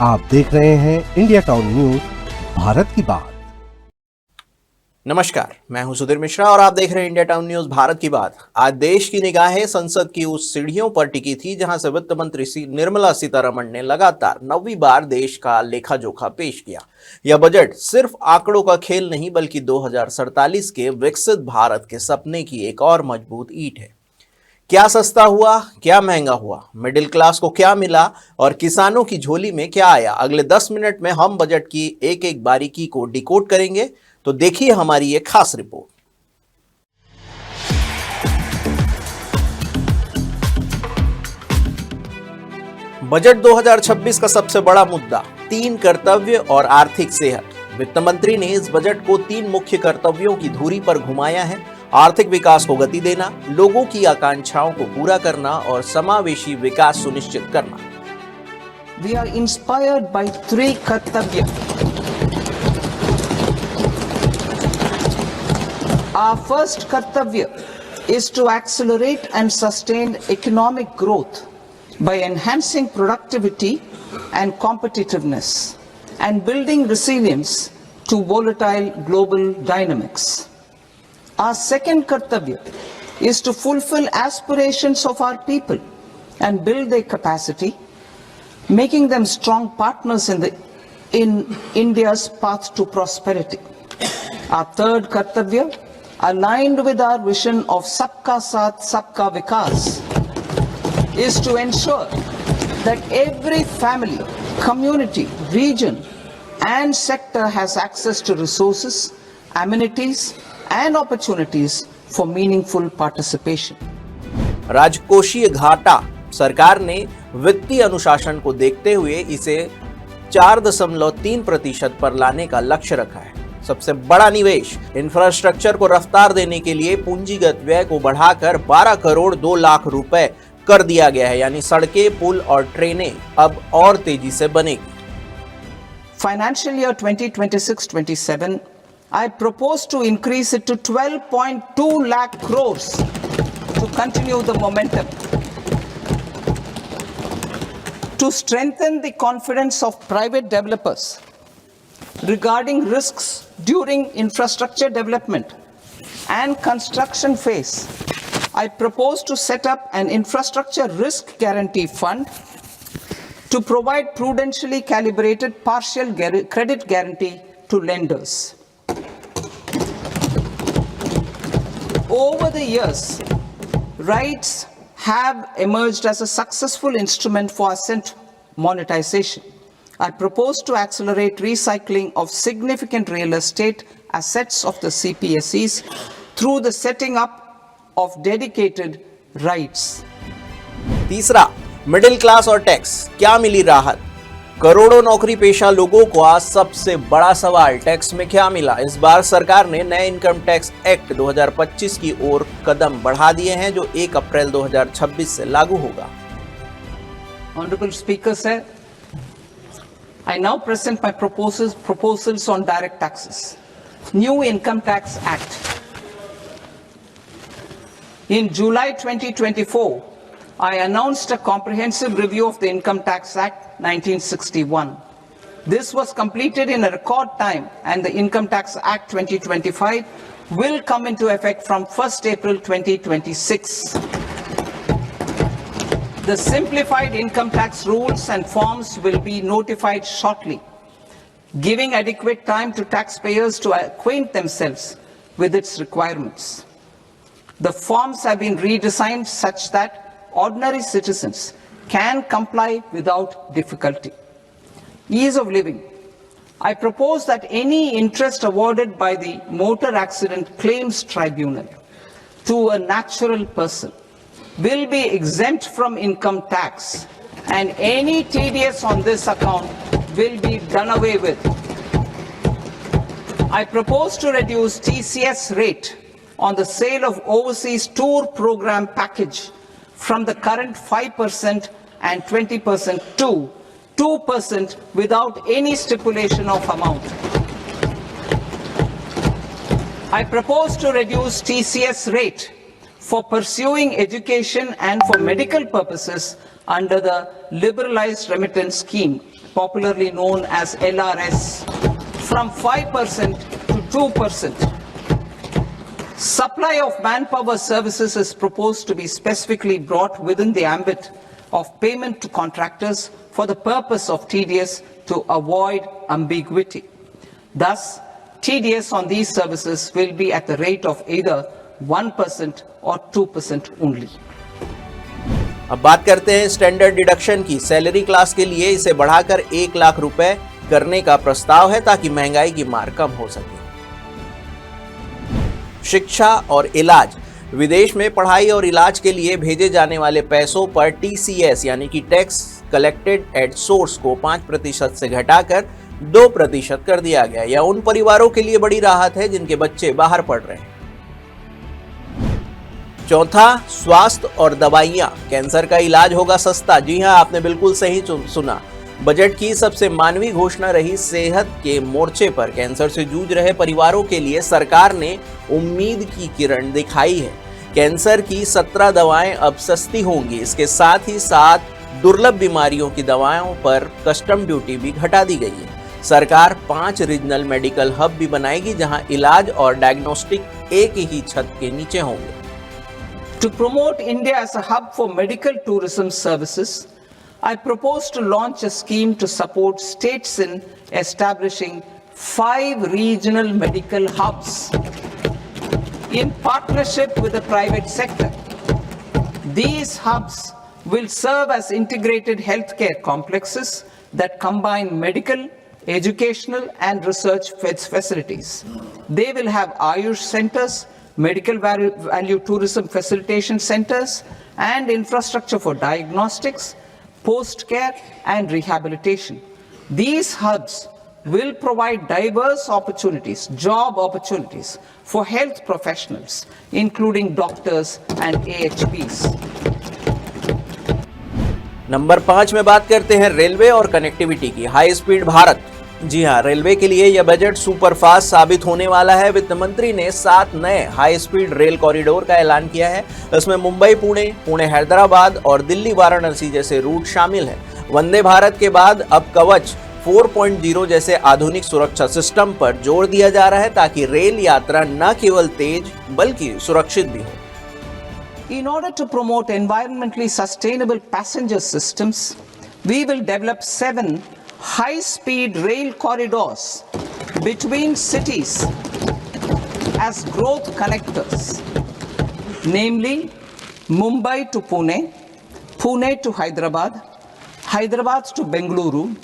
आप देख रहे हैं इंडिया टाउन न्यूज, भारत की बात। नमस्कार, मैं हूं सुधीर मिश्रा और आप देख रहे हैं इंडिया टाउन न्यूज भारत की बात। आज देश की निगाहें संसद की उस सीढ़ियों पर टिकी थी जहां से वित्त मंत्री निर्मला सीतारमण ने लगातार 9वीं बार देश का लेखा जोखा पेश किया। यह बजट सिर्फ आंकड़ों का खेल नहीं बल्कि 2047 के विकसित भारत के सपने की एक और मजबूत ईंट है। क्या सस्ता हुआ, क्या महंगा हुआ, मिडिल क्लास को क्या मिला और किसानों की झोली में क्या आया, अगले 10 मिनट में हम बजट की एक एक बारीकी को डिकोड करेंगे। तो देखिए हमारी ये खास रिपोर्ट। बजट 2026 का सबसे बड़ा मुद्दा 3 कर्तव्य और आर्थिक सेहत। वित्त मंत्री ने इस बजट को 3 मुख्य कर्तव्यों की धुरी पर घुमाया है। आर्थिक विकास को गति देना, लोगों की आकांक्षाओं को पूरा करना और समावेशी विकास सुनिश्चित करना। We are inspired by 3 कर्तव्य। Our first kartavya is to accelerate and sustain economic growth by enhancing productivity and competitiveness and building resilience to volatile global dynamics. Our second kartavya is to fulfill aspirations of our people and build their capacity, making them strong partners in India's path to prosperity. Our third kartavya, aligned with our vision of Sabka Saath, Sabka Vikas, is to ensure that every family, community, region and sector has access to resources, amenities and opportunities for meaningful participation. राजकोषीय घाटा सरकार ने वित्तीय अनुशासन को देखते हुए इसे 4.3% पर लाने का लक्ष्य रखा है। सबसे बड़ा निवेश इंफ्रास्ट्रक्चर को रफ्तार देने के लिए पूंजीगत व्यय को बढ़ाकर 12 करोड़ 2 लाख रुपए कर दिया गया है, यानी सड़कें, पुल और ट्रेनें अब और तेजी से बनेगी। Financial year 2026-27, I propose to increase it to 12.2 lakh crores to continue the momentum, to strengthen the confidence of private developers regarding risks during infrastructure development and construction phase. I propose to set up an infrastructure risk guarantee fund to provide prudentially calibrated partial credit guarantee to lenders. Over the years, RITES have emerged as a successful instrument for asset monetization. I propose to accelerate recycling of significant real estate assets of the CPSEs through the setting up of dedicated RITES. तीसरा, middle class और tax, क्या मिली राहत? करोड़ों नौकरी पेशा लोगों को आज सबसे बड़ा सवाल, टैक्स में क्या मिला? इस बार सरकार ने नए इनकम टैक्स एक्ट 2025 की ओर कदम बढ़ा दिए हैं जो 1 अप्रैल 2026 से लागू होगा। Honorable Speaker sir, I now present my proposals on direct taxes. New Income Tax Act. In July 2024, I announced a comprehensive review of the Income Tax Act 1961. This was completed in a record time and the Income Tax Act 2025 will come into effect from 1st April 2026. The simplified income tax rules and forms will be notified shortly, giving adequate time to taxpayers to acquaint themselves with its requirements. The forms have been redesigned such that ordinary citizens can comply without difficulty. Ease of living. I propose that any interest awarded by the Motor Accident Claims Tribunal to a natural person will be exempt from income tax and any TDS on this account will be done away with. I propose to reduce TCS rate on the sale of overseas tour program package from the current 5% and 20% to 2% without any stipulation of amount. I propose to reduce TCS rate for pursuing education and for medical purposes under the liberalized remittance scheme popularly known as LRS, from 5% to 2%. Supply of manpower services is proposed to be specifically brought within the ambit of payment to contractors for the purpose of TDS to avoid ambiguity. Thus, TDS on these services will be at the rate of either 1% or 2% only. अब बात करते हैं standard deduction की। Salary class के लिए इसे बढ़ाकर 1 लाख रुपए करने का प्रस्ताव है ताकि महंगाई की मार कम हो सके। शिक्षा और इलाज। विदेश में पढ़ाई और इलाज के लिए भेजे जाने वाले पैसों पर TCS यानी कि टैक्स कलेक्टेड एट सोर्स को 5% से घटाकर 2% कर दिया गया। यह उन परिवारों के लिए बड़ी राहत है जिनके बच्चे बाहर पढ़ रहे हैं। चौथा, स्वास्थ्य और दवाइयां। कैंसर का इलाज होगा सस्ता। जी हां, आपने बिल्कुल सही सुना। बजट की सबसे मानवीय घोषणा रही सेहत के मोर्चे पर कैंसर से जूझ रहे परिवारों के लिए सरकार ने उम्मीद की किरण दिखाई है। कैंसर की 17 दवाएं अब सस्ती होंगी। इसके साथ ही साथ दुर्लभ बीमारियों की दवाओं पर कस्टम ड्यूटी भी घटा दी गई है। सरकार 5 रीजनल मेडिकल हब भी बनाएगी जहां इलाज और डायग्नोस्टिक एक ही छत के नीचे होंगे। To promote India as a hub for medical tourism services, I propose to launch a scheme to support states in establishing 5 regional medical hubs in partnership with the private sector. These hubs will serve as integrated healthcare complexes that combine medical, educational, and research facilities. They will have Ayush centers, medical value tourism facilitation centers, and infrastructure for diagnostics, post-care, and rehabilitation. These hubs will provide diverse opportunities, job opportunities for health professionals, including doctors and AHPs. Number 5 में बात करते हैं railway और connectivity की। High speed Bharat. जी हां, railway के लिए यह बजट सुपरफास्ट साबित होने वाला है। वित्त मंत्री ने 7 नए हाई स्पीड रेल कॉरिडोर का ऐलान किया है। इसमें मुंबई पुणे, पुणे हैदराबाद और दिल्ली वाराणसी जैसे रूट शामिल है। वंदे भारत के बाद अब कवच 4.0 जैसे आधुनिक सुरक्षा सिस्टम पर जोर दिया जा रहा है ताकि रेल यात्रा न केवल तेज बल्कि सुरक्षित भी हो। In order to promote environmentally sustainable passenger systems, we will develop 7 high-speed rail corridors between cities as growth connectors, namely Mumbai to Pune, Pune to Hyderabad, Hyderabad to Bengaluru,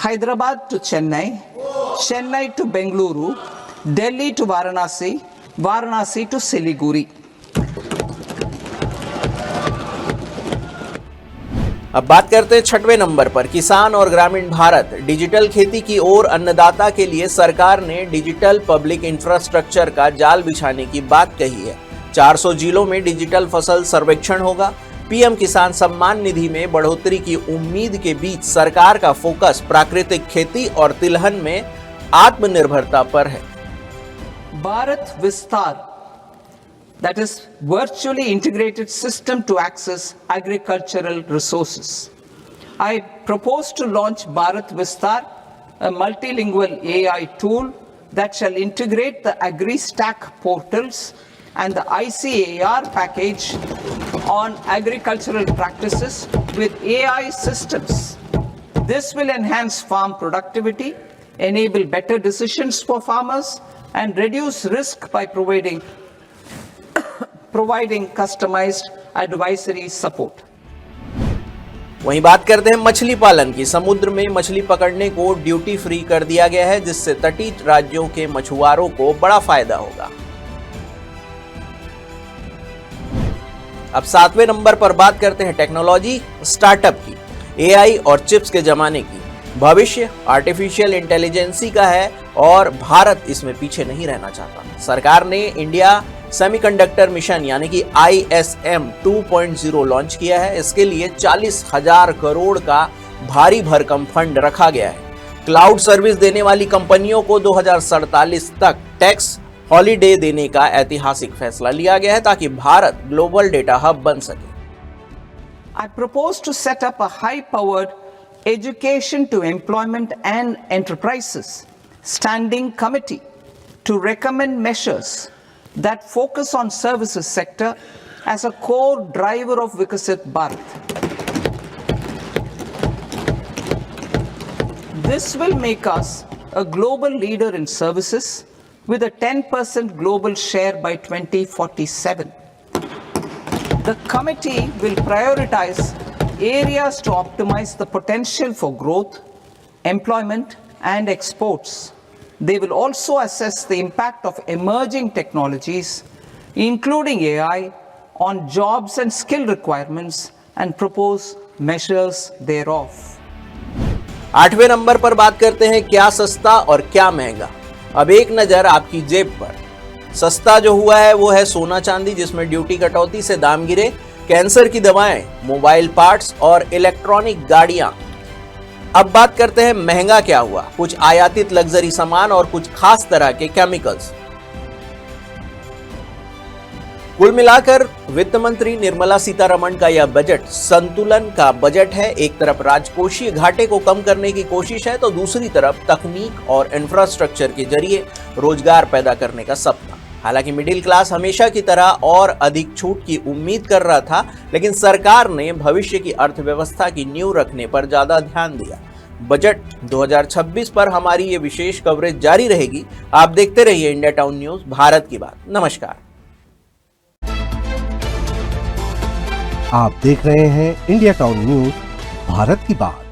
Hyderabad to Chennai, Chennai to Bengaluru, Delhi to Varanasi, Varanasi to Siliguri. अब बात करते हैं 6वें number पर, किसान और ग्रामीण Bharat. Digital खेती की ओर अन्नदाता के लिए सरकार ने डिजिटल पब्लिक इंफ्रास्ट्रक्चर का जाल बिछाने की बात कही है। 400 जिलों में डिजिटल फसल सर्वेक्षण होगा। पीएम किसान सम्मान निधि में बढ़ोतरी की उम्मीद के बीच सरकार का फोकस प्राकृतिक खेती और तिलहन में आत्मनिर्भरता पर है। भारत विस्तार, that is virtually integrated system to access agricultural resources. I propose to launch Bharat Vistar, a multilingual AI tool that shall integrate the AgriStack portals and the ICAR package on agricultural practices with AI systems. This will enhance farm productivity, enable better decisions for farmers, and reduce risk by providing customized advisory support. वहीं बात करते हैं मछली पालन की। समुद्र में मछली पकड़ने को ड्यूटी फ्री कर दिया गया है, जिससे तटीय राज्यों के मछुआरों को बड़ा फायदा होगा। अब 7वें नंबर पर बात करते हैं टेक्नोलॉजी स्टार्टअप की। एआई और चिप्स के जमाने की। भविष्य आर्टिफिशियल इंटेलिजेंसी का है और भारत इसमें पीछे नहीं रहना चाहता। सरकार ने इंडिया सेमीकंडक्टर मिशन यानी कि ISM 2.0 लॉन्च किया है। इसके लिए 40,000 करोड़ का भारी भरकम फंड रखा गया है। क्लाउड सर्विस देने वाली कंपनियों को 2047 तक टैक्स हॉलीडे देने का ऐतिहासिक फैसला लिया गया है ताकि भारत ग्लोबल डेटा हब बन सके। I propose to set up a high-powered Education to Employment and Enterprises Standing Committee to recommend measures that focus on services sector as a core driver of Viksit Bharat. This will make us a global leader in services with a 10% global share by 2047. The committee will prioritize areas to optimize the potential for growth, employment, and exports. They will also assess the impact of emerging technologies, including AI, on jobs and skill requirements and propose measures thereof. 8वें number पर बात करते हैं क्या सस्ता और क्या महंगा। अब एक नजर आपकी जेब पर। सस्ता जो हुआ है वो है सोना चांदी, जिसमें ड्यूटी कटौती से दाम गिरे, कैंसर की दवाएं, मोबाइल पार्ट्स और इलेक्ट्रॉनिक गाड़ियां। अब बात करते हैं महंगा क्या हुआ। कुछ आयातित लग्जरी सामान और कुछ खास तरह के केमिकल्स। कुल मिलाकर वित्त मंत्री निर्मला सीतारमण का यह बजट संतुलन का बजट है। एक तरफ राजकोषीय घाटे को कम करने की कोशिश है तो दूसरी तरफ तकनीक और इंफ्रास्ट्रक्चर के जरिए रोजगार पैदा करने का सपना। हालांकि मिडिल क्लास हमेशा की तरह और अधिक छूट की उम्मीद कर रहा था, लेकिन सरकार ने भविष्य की अर्थव्यवस्था की नींव रखने पर ज्यादा ध्यान दिया। बजट 2026 पर हमारी ये विशेष कवरेज जारी रहेगी। आप देखते रहिए इंडिया टाउन न्यूज, भारत की बात। नमस्कार। आप देख रहे हैं इंडिया टाउन न्यूज, भारत की बात।